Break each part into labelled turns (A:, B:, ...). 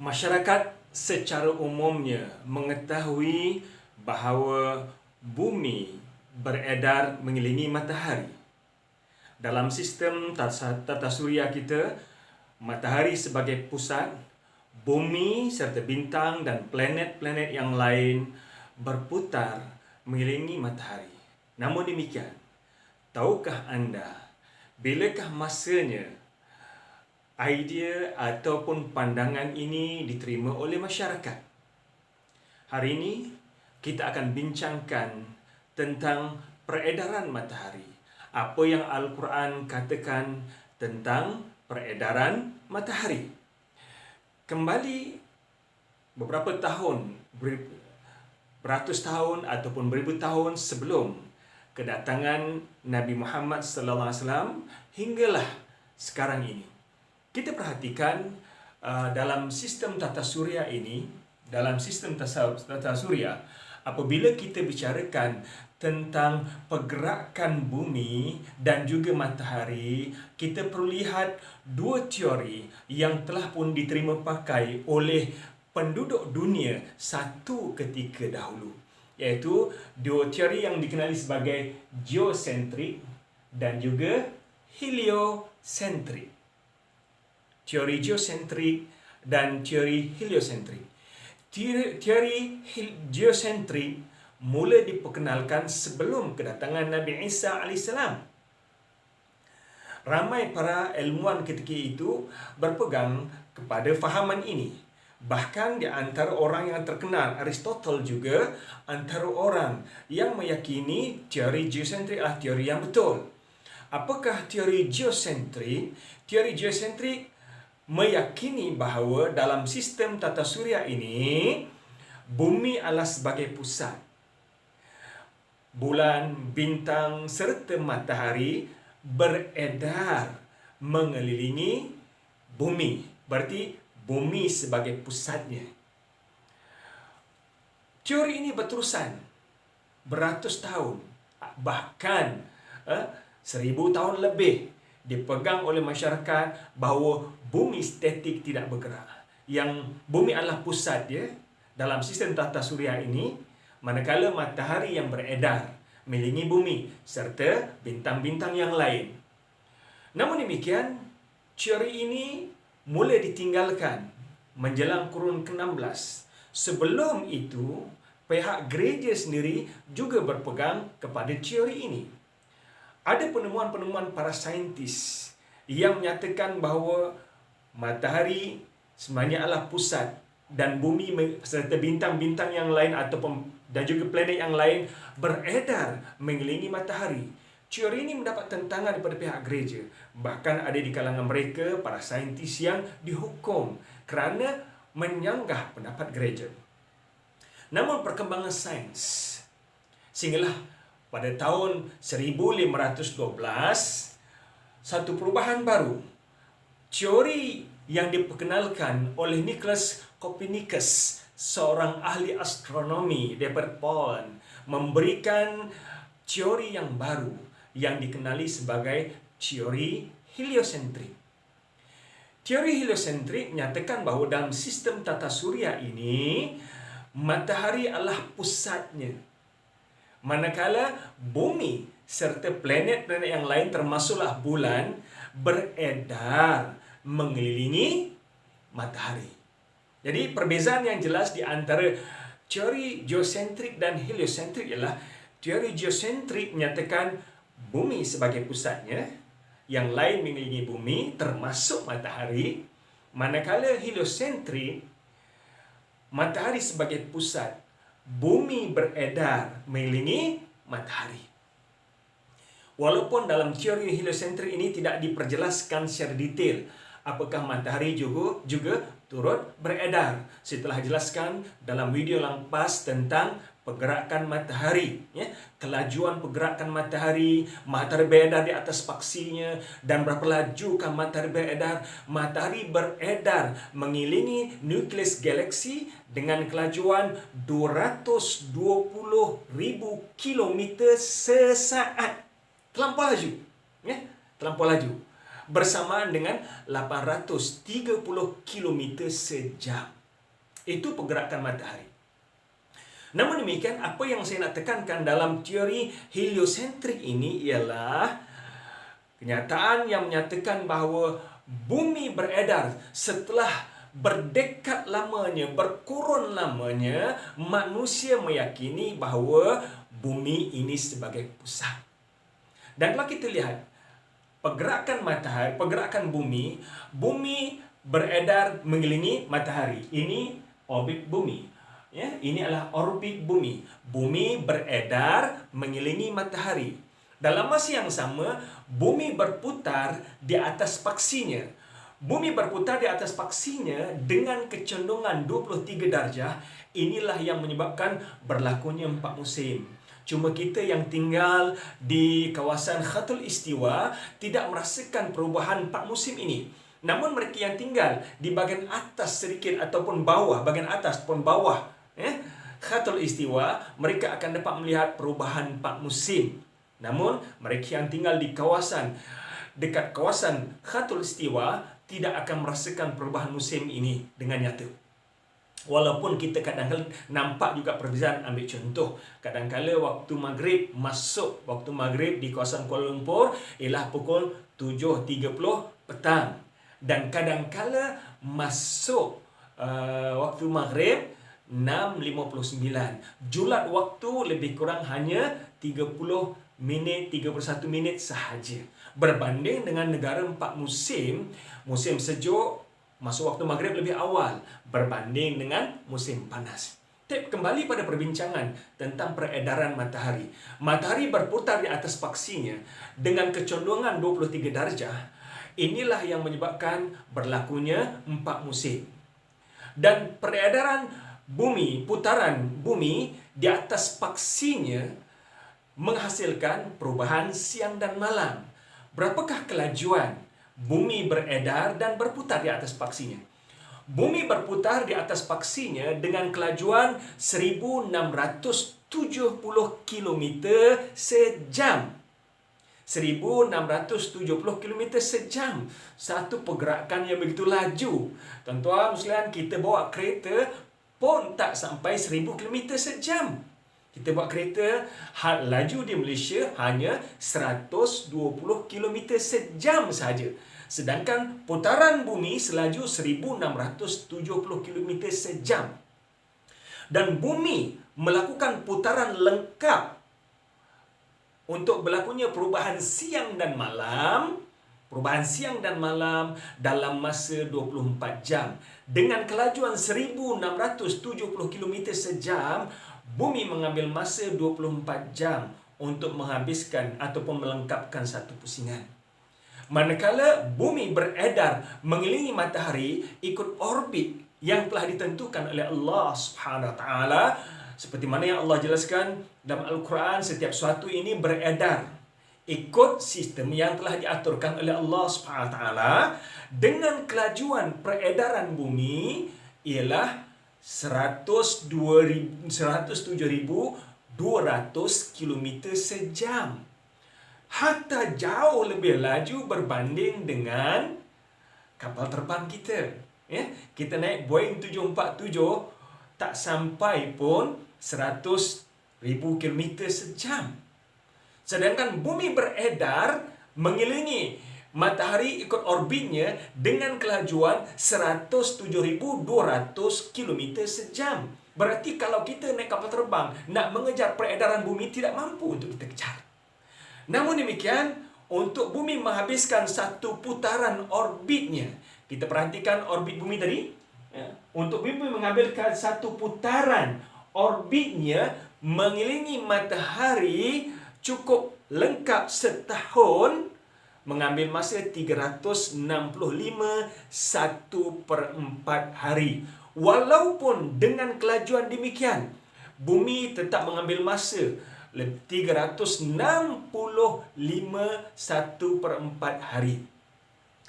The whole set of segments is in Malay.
A: Masyarakat secara umumnya mengetahui bahawa bumi beredar mengelilingi matahari. Dalam sistem tata surya kita, matahari sebagai pusat, bumi serta bintang dan planet-planet yang lain berputar mengelilingi matahari. Namun demikian, tahukah anda bilakah masanya idea ataupun pandangan ini diterima oleh masyarakat? Hari ini kita akan bincangkan tentang peredaran matahari. Apa yang Al-Quran katakan tentang peredaran matahari. Kembali beberapa tahun, beratus tahun ataupun beribu tahun sebelum kedatangan Nabi Muhammad SAW hinggalah sekarang ini. Kita perhatikan dalam sistem tata surya ini, dalam sistem tata surya, apabila kita bicarakan tentang pergerakan bumi dan juga matahari, kita perlu lihat dua teori yang telah pun diterima pakai oleh penduduk dunia satu ketika dahulu, iaitu dua teori yang dikenali sebagai geosentrik dan juga heliosentrik. Teori geosentrik dan teori heliosentrik. Teori geosentrik mula diperkenalkan sebelum kedatangan Nabi Isa AS. Ramai para ilmuwan ketika itu berpegang kepada fahaman ini. Bahkan di antara orang yang terkenal, Aristotle juga antara orang yang meyakini teori geosentrik adalah teori yang betul. Apakah teori geosentrik? Teori geosentrik meyakini bahawa dalam sistem tata surya ini, bumi adalah sebagai pusat. Bulan, bintang serta matahari beredar mengelilingi bumi. Berarti bumi sebagai pusatnya. Teori ini berterusan beratus tahun, bahkan 1000 tahun lebih dipegang oleh masyarakat bahawa bumi statik tidak bergerak. Yang bumi adalah pusat dia dalam sistem tata surya ini, manakala matahari yang beredar mengelilingi bumi serta bintang-bintang yang lain. Namun demikian, teori ini mula ditinggalkan menjelang kurun ke-16. Sebelum itu, pihak gereja sendiri juga berpegang kepada teori ini. Ada penemuan-penemuan para saintis yang menyatakan bahawa matahari sebenarnya adalah pusat dan bumi serta bintang-bintang yang lain ataupun dan juga planet yang lain beredar mengelilingi matahari. Teori ini mendapat tentangan daripada pihak gereja. Bahkan ada di kalangan mereka para saintis yang dihukum kerana menyanggah pendapat gereja. Namun perkembangan sains, sehinggalah pada tahun 1512, satu perubahan baru. Teori yang diperkenalkan oleh Nicholas Copernicus, seorang ahli astronomi daripada Poland, memberikan teori yang baru yang dikenali sebagai teori heliosentrik. Teori heliosentrik menyatakan bahawa dalam sistem tata surya ini, matahari adalah pusatnya, manakala bumi serta planet-planet yang lain termasuklah bulan beredar mengelilingi matahari. Jadi perbezaan yang jelas di antara teori geosentrik dan heliosentrik ialah teori geosentrik menyatakan bumi sebagai pusatnya, yang lain mengelilingi bumi termasuk matahari, manakala heliosentrik matahari sebagai pusat, bumi beredar mengelilingi matahari. Walaupun dalam teori heliosentrik ini tidak diperjelaskan secara detail apakah matahari juga turut beredar. Saya telah jelaskan dalam video lepas tentang pergerakan matahari, kelajuan pergerakan matahari, matahari beredar di atas paksinya, dan berapa lajukah matahari beredar. Matahari beredar mengelilingi nukleus galaksi dengan kelajuan 220,000 km sesaat. Terlampau laju, terlampau laju. bersamaan dengan 830 km sejam. Itu pergerakan matahari. Namun demikian, apa yang saya nak tekankan dalam teori heliosentrik ini ialah kenyataan yang menyatakan bahawa bumi beredar setelah berdekat lamanya, berkurun lamanya, manusia meyakini bahawa bumi ini sebagai pusat. Dan kalau kita lihat pergerakan matahari, pergerakan bumi, bumi beredar mengelilingi matahari. Ini orbit bumi. Ya, ini adalah orbit bumi. Bumi beredar mengelilingi matahari. Dalam masa yang sama, bumi berputar di atas paksinya. Bumi berputar di atas paksinya dengan kecenderungan 23 darjah. Inilah yang menyebabkan berlakunya 4 musim. Cuma kita yang tinggal di kawasan Khatul Istiwa tidak merasakan perubahan 4 musim ini. Namun mereka yang tinggal di bahagian atas sedikit ataupun bawah, bahagian atas ataupun bawah Khatul Istiwa, mereka akan dapat melihat perubahan 4 musim. Namun mereka yang tinggal di kawasan dekat kawasan Khatul Istiwa tidak akan merasakan perubahan musim ini dengan nyata. Walaupun kita kadang-kadang nampak juga perbezaan. Ambil contoh, kadang-kadang waktu maghrib masuk, waktu maghrib di kawasan Kuala Lumpur ialah pukul 7.30 petang. Dan kadang-kadang masuk waktu maghrib 6.59. Julat waktu lebih kurang hanya 31 minit sahaja. Berbanding dengan negara 4 musim, musim sejuk masuk waktu maghrib lebih awal berbanding dengan musim panas. Kembali pada perbincangan tentang peredaran matahari. Matahari berputar di atas paksinya dengan kecenderungan 23 darjah. Inilah yang menyebabkan berlakunya 4 musim. Dan peredaran bumi, putaran bumi di atas paksinya menghasilkan perubahan siang dan malam. Berapakah kelajuan bumi beredar dan berputar di atas paksinya? Bumi berputar di atas paksinya dengan kelajuan 1670 km sejam. 1670 km sejam. Satu pergerakan yang begitu laju. Tuan-tuan sekalian, kita bawa kereta pun tak sampai 1000 km sejam. Kita bawa kereta, laju di Malaysia hanya 120 km sejam sahaja. Sedangkan putaran bumi selaju 1670 km sejam. Dan bumi melakukan putaran lengkap untuk berlakunya perubahan siang dan malam. Perubahan siang dan malam dalam masa 24 jam. Dengan kelajuan 1670 km sejam, bumi mengambil masa 24 jam untuk menghabiskan ataupun melengkapkan satu pusingan. Manakala bumi beredar mengelilingi matahari ikut orbit yang telah ditentukan oleh Allah Subhanahu Wa Taala, seperti mana yang Allah jelaskan dalam Al-Quran, setiap sesuatu ini beredar ikut sistem yang telah diaturkan oleh Allah Subhanahu Wa Taala. Dengan kelajuan peredaran bumi ialah 107.200 km sejam. Hatta jauh lebih laju berbanding dengan kapal terbang kita. Kita naik Boeing 747 tak sampai pun 100.000 km sejam. Sedangkan bumi beredar mengelilingi matahari ikut orbitnya dengan kelajuan 107.200 km sejam. Berarti kalau kita naik kapal terbang nak mengejar peredaran bumi, tidak mampu untuk kita kejar. Namun demikian, untuk bumi menghabiskan satu putaran orbitnya, kita perhatikan orbit bumi tadi, untuk bumi mengambilkan satu putaran orbitnya mengelilingi matahari cukup lengkap setahun, mengambil masa 365 1/4 hari. Walaupun dengan kelajuan demikian, bumi tetap mengambil masa 365 1/4 hari.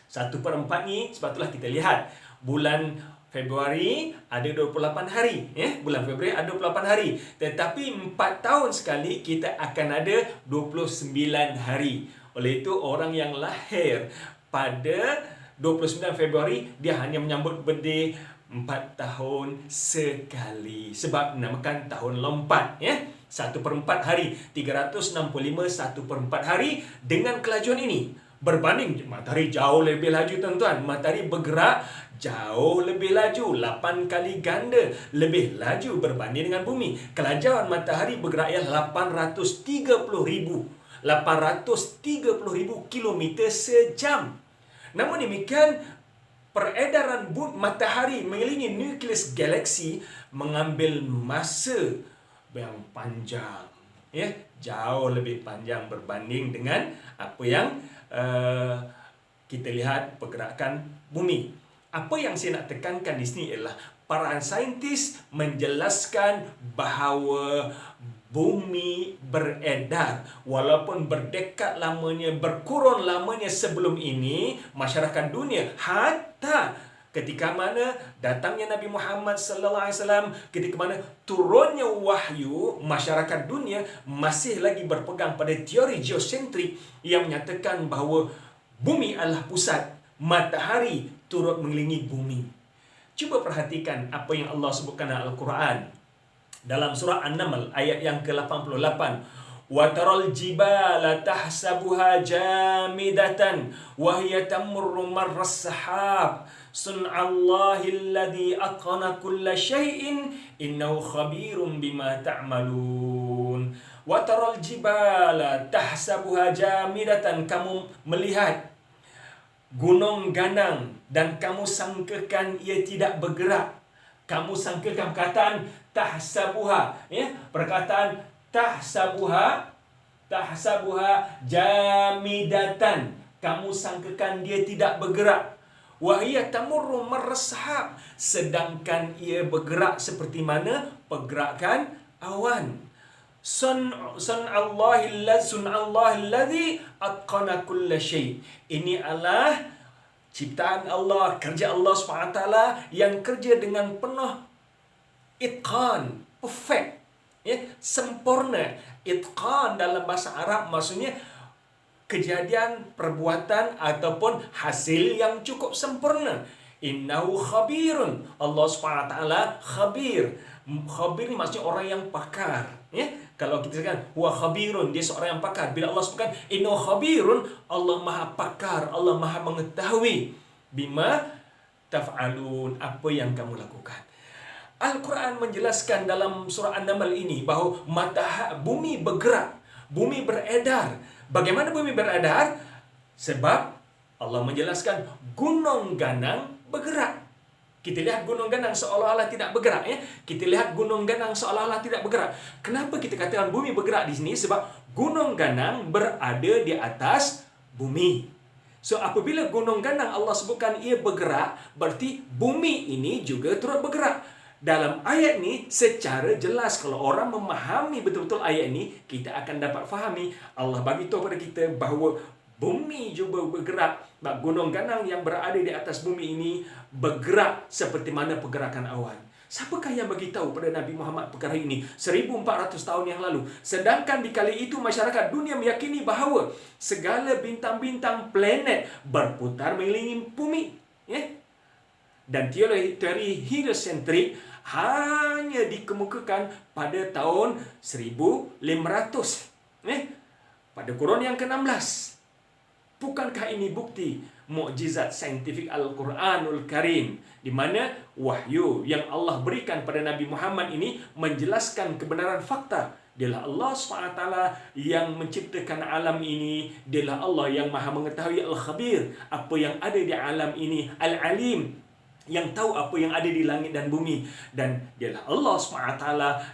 A: 1/4 ni sebab itulah kita lihat bulan Februari ada 28 hari. Bulan Februari ada 28 hari. Tetapi 4 tahun sekali kita akan ada 29 hari. Oleh itu, orang yang lahir pada 29 Februari dia hanya menyambut birthday 4 tahun sekali. Sebab namakan tahun lompat, ya. 1/4 hari, 365 1/4 hari dengan kelajuan ini. Berbanding matahari jauh lebih laju, tuan-tuan. Matahari bergerak jauh lebih laju, 8 kali ganda lebih laju berbanding dengan bumi. Kelajuan matahari bergerak ialah 830,000 kilometer sejam. Namun demikian, peredaran matahari mengelilingi nukleus galaksi mengambil masa yang panjang, ya, jauh lebih panjang berbanding dengan apa yang kita lihat pergerakan bumi. Apa yang saya nak tekankan di sini ialah para saintis menjelaskan bahawa bumi beredar walaupun berdekad lamanya, berkurun lamanya sebelum ini. Masyarakat dunia, hatta ketika mana datangnya Nabi Muhammad sallallahu alaihi wasallam, ketika mana turunnya wahyu, masyarakat dunia masih lagi berpegang pada teori geosentrik yang menyatakan bahawa bumi adalah pusat, matahari turut mengelilingi bumi. Cuba perhatikan apa yang Allah sebutkan dalam Al-Quran. Dalam surah An-Naml ayat yang ke-88. Wa taral jibala tahsabuha jamidatan wa hiya tamurru marras sahab sun'allahi alladhi atqana kulla syai'in innahu khabirum bima ta'malun. Wa taral jibala tahsabuha jamidatan, kamu melihat gunung ganang dan kamu sangkakan ia tidak bergerak. Kamu sangkakan perkataan tahsabuha, ya, perkataan tahsabuha jamidatan, kamu sangkakan dia tidak bergerak. Wahia tamurru marrashab, sedangkan ia bergerak seperti mana pergerakan awan. Sun'allahi alladhi atqana kulla syai'. Ini adalah ciptaan Allah, kerja Allah SWT yang kerja dengan penuh itqan, perfect, ya, sempurna. Itqan dalam bahasa Arab maksudnya kejadian, perbuatan ataupun hasil yang cukup sempurna. Innahu khabirun, Allah SWT khabir. Khabir ni maksudnya orang yang pakar, ya. Kalau kita katakan huwa khabirun, dia seorang yang pakar. Bila Allah sebutkan innahu khabirun, Allah Maha pakar, Allah Maha mengetahui bima taf'alun, apa yang kamu lakukan. Al-Quran menjelaskan dalam surah An-Naml ini bahawa bumi bergerak, bumi beredar. Bagaimana bumi beredar? Sebab Allah menjelaskan gunung ganang bergerak. Kita lihat gunung ganang seolah-olah tidak bergerak, ya. Kita lihat gunung ganang seolah-olah tidak bergerak. Kenapa kita katakan bumi bergerak di sini? Sebab gunung ganang berada di atas bumi. So apabila gunung ganang Allah sebutkan ia bergerak, berarti bumi ini juga turut bergerak. Dalam ayat ini secara jelas, kalau orang memahami betul-betul ayat ini, kita akan dapat fahami Allah bagi tahu kepada kita bahawa bumi juga bergerak. Gunung ganang yang berada di atas bumi ini bergerak seperti mana pergerakan awan. Siapakah yang bagi tahu pada Nabi Muhammad perkara ini 1400 tahun yang lalu? Sedangkan di kali itu masyarakat dunia meyakini bahawa segala bintang-bintang planet berputar mengelilingi bumi, ya? Dan teori heliocentrik hanya dikemukakan pada tahun 1500, ya? Pada kurun yang ke-16. Bukankah ini bukti mukjizat saintifik Al-Quranul Karim, di mana wahyu yang Allah berikan pada Nabi Muhammad ini menjelaskan kebenaran fakta. Dialah Allah SWT yang menciptakan alam ini. Dialah Allah yang maha mengetahui, Al-Khabir, apa yang ada di alam ini, Al-Alim, yang tahu apa yang ada di langit dan bumi. Dan dialah Allah SWT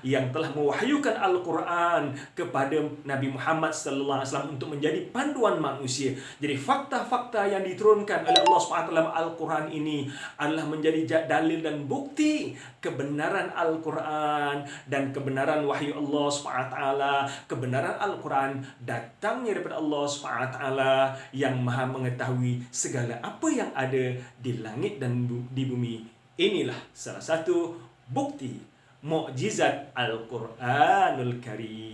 A: yang telah mewahyukan Al-Quran kepada Nabi Muhammad SAW untuk menjadi panduan manusia. Jadi fakta-fakta yang diturunkan oleh Allah SWT dalam Al-Quran ini adalah menjadi dalil dan bukti kebenaran Al-Quran dan kebenaran wahyu Allah SWT. Kebenaran Al-Quran datangnya daripada Allah SWT yang maha mengetahui segala apa yang ada di langit dan di bumi. Inilah salah satu bukti mukjizat Al-Quranul Karim.